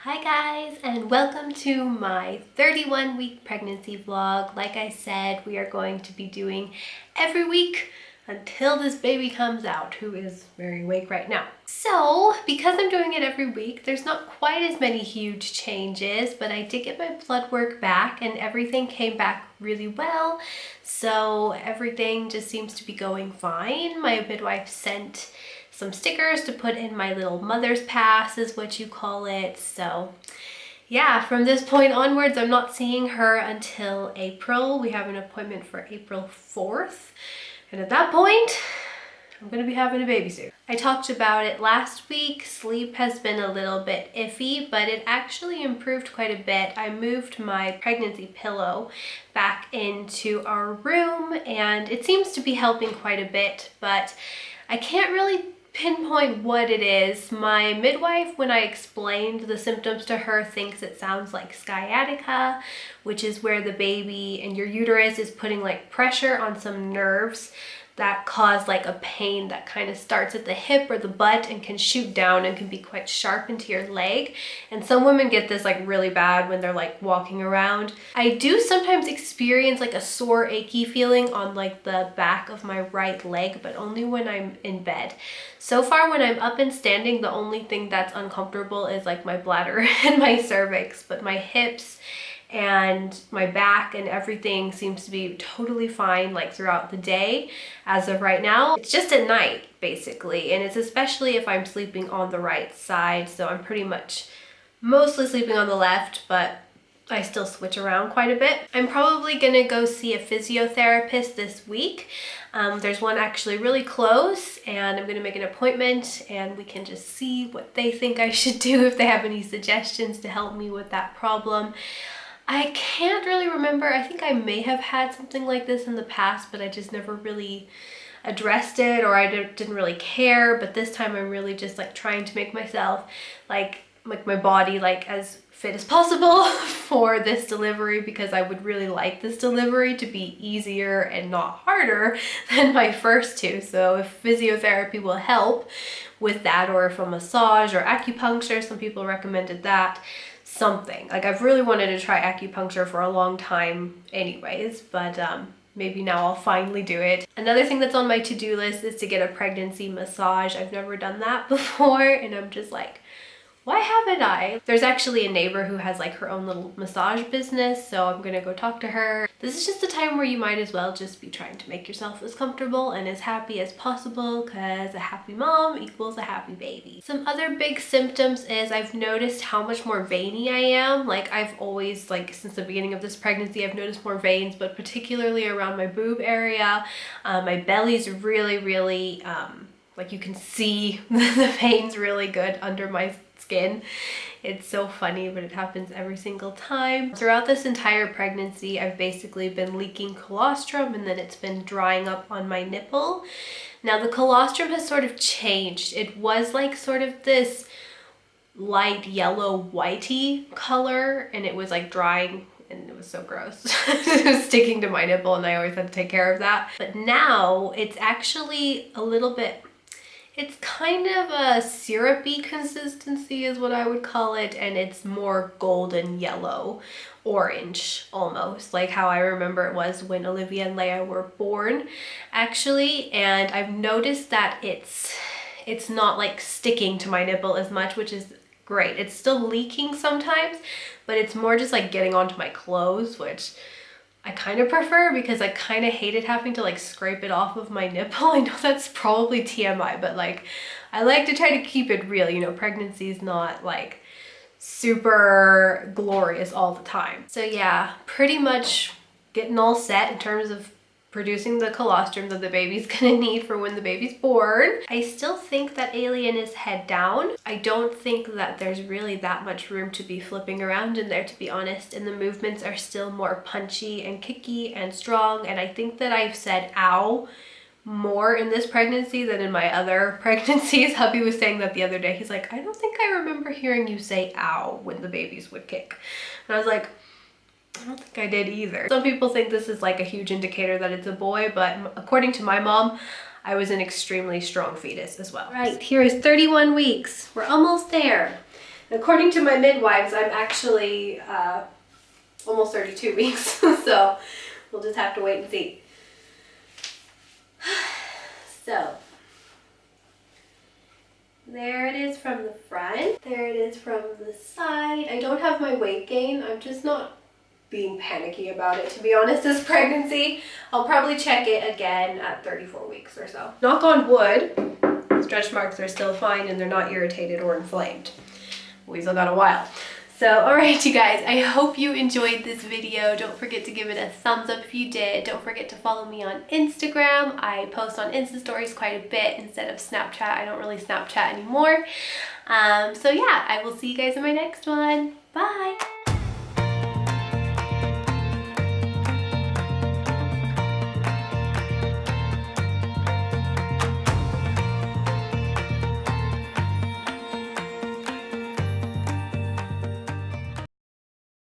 Hi guys, and welcome to my 31-week pregnancy vlog. Like I said, we are going to be doing every week until this baby comes out, who is very awake right now. So because I'm doing it every week, there's not quite as many huge changes, but I did get my blood work back and everything came back really well. So everything just seems to be going fine. My midwife sent some stickers to put in my little mother's pass is what you call it. So yeah, from this point onwards, I'm not seeing her until April. We have an appointment for April 4th. And at that point, I'm gonna be having a baby soon. I talked about it last week. Sleep has been a little bit iffy, but it actually improved quite a bit. I moved my pregnancy pillow back into our room and it seems to be helping quite a bit, but I can't really pinpoint what it is. My midwife, when I explained the symptoms to her, thinks it sounds like sciatica, which is where the baby in your uterus is putting like pressure on some nerves that cause like a pain that kind of starts at the hip or the butt and can shoot down and can be quite sharp into your leg. And some women get this like really bad when they're like walking around. I do sometimes experience like a sore achy feeling on like the back of my right leg, but only when I'm in bed. So far when I'm up and standing, the only thing that's uncomfortable is like my bladder and my cervix, but my hips and my back and everything seems to be totally fine like throughout the day as of right now. It's just at night basically, and it's especially if I'm sleeping on the right side. So I'm pretty much mostly sleeping on the left, but I still switch around quite a bit. I'm probably gonna go see a physiotherapist this week. There's one actually really close and I'm gonna make an appointment and we can just see what they think I should do, if they have any suggestions to help me with that problem. I can't really remember. I think I may have had something like this in the past, but I just never really addressed it, or I didn't really care. But this time I'm really just like trying to make myself like my body like as fit as possible for this delivery, because I would really like this delivery to be easier and not harder than my first two. So if physiotherapy will help with that, or if a massage or acupuncture, some people recommended that, something. Like I've really wanted to try acupuncture for a long time anyways, but maybe now I'll finally do it. Another thing that's on my to-do list is to get a pregnancy massage. I've never done that before and I'm just like, why haven't I? There's actually a neighbor who has like her own little massage business, so I'm gonna go talk to her. This is just a time where you might as well just be trying to make yourself as comfortable and as happy as possible, because a happy mom equals a happy baby. Some other big symptoms is I've noticed how much more veiny I am. Like I've always, like since the beginning of this pregnancy, I've noticed more veins, but particularly around my boob area. My belly's really, like you can see the veins really good under my skin. It's so funny, but it happens every single time. Throughout this entire pregnancy, I've basically been leaking colostrum and then it's been drying up on my nipple. Now the colostrum has sort of changed. It was like sort of this light yellow whitey color and it was like drying and it was so gross. It was sticking to my nipple and I always had to take care of that. But now it's actually a little bit, it's kind of a syrupy consistency is what I would call it, and it's more golden yellow, orange almost, like how I remember it was when Olivia and Leia were born actually. And I've noticed that it's not like sticking to my nipple as much, which is great. It's still leaking sometimes, but it's more just like getting onto my clothes, which I kind of prefer because I kind of hated having to like scrape it off of my nipple. I know that's probably TMI, but like I like to try to keep it real. You know, pregnancy is not like super glorious all the time. So yeah, pretty much getting all set in terms of producing the colostrum that the baby's gonna need for when the baby's born. I still think that Alien is head down. I don't think that there's really that much room to be flipping around in there, to be honest, and the movements are still more punchy and kicky and strong, and I think that I've said ow more in this pregnancy than in my other pregnancies. Hubby was saying that the other day. He's like, I don't think I remember hearing you say ow when the babies would kick. And I was like, I don't think I did either. Some people think this is like a huge indicator that it's a boy, but according to my mom, I was an extremely strong fetus as well. Right, here is 31 weeks. We're almost there. According to my midwives, I'm actually almost 32 weeks, so we'll just have to wait and see. So, there it is from the front. There it is from the side. I don't have my weight gain. I'm just not being panicky about it, to be honest, this pregnancy. I'll probably check it again at 34 weeks or so. Knock on wood, stretch marks are still fine and they're not irritated or inflamed. We still got a while. So, alright you guys, I hope you enjoyed this video. Don't forget to give it a thumbs up if you did. Don't forget to follow me on Instagram. I post on Insta stories quite a bit instead of Snapchat. I don't really Snapchat anymore. So yeah, I will see you guys in my next one. Bye!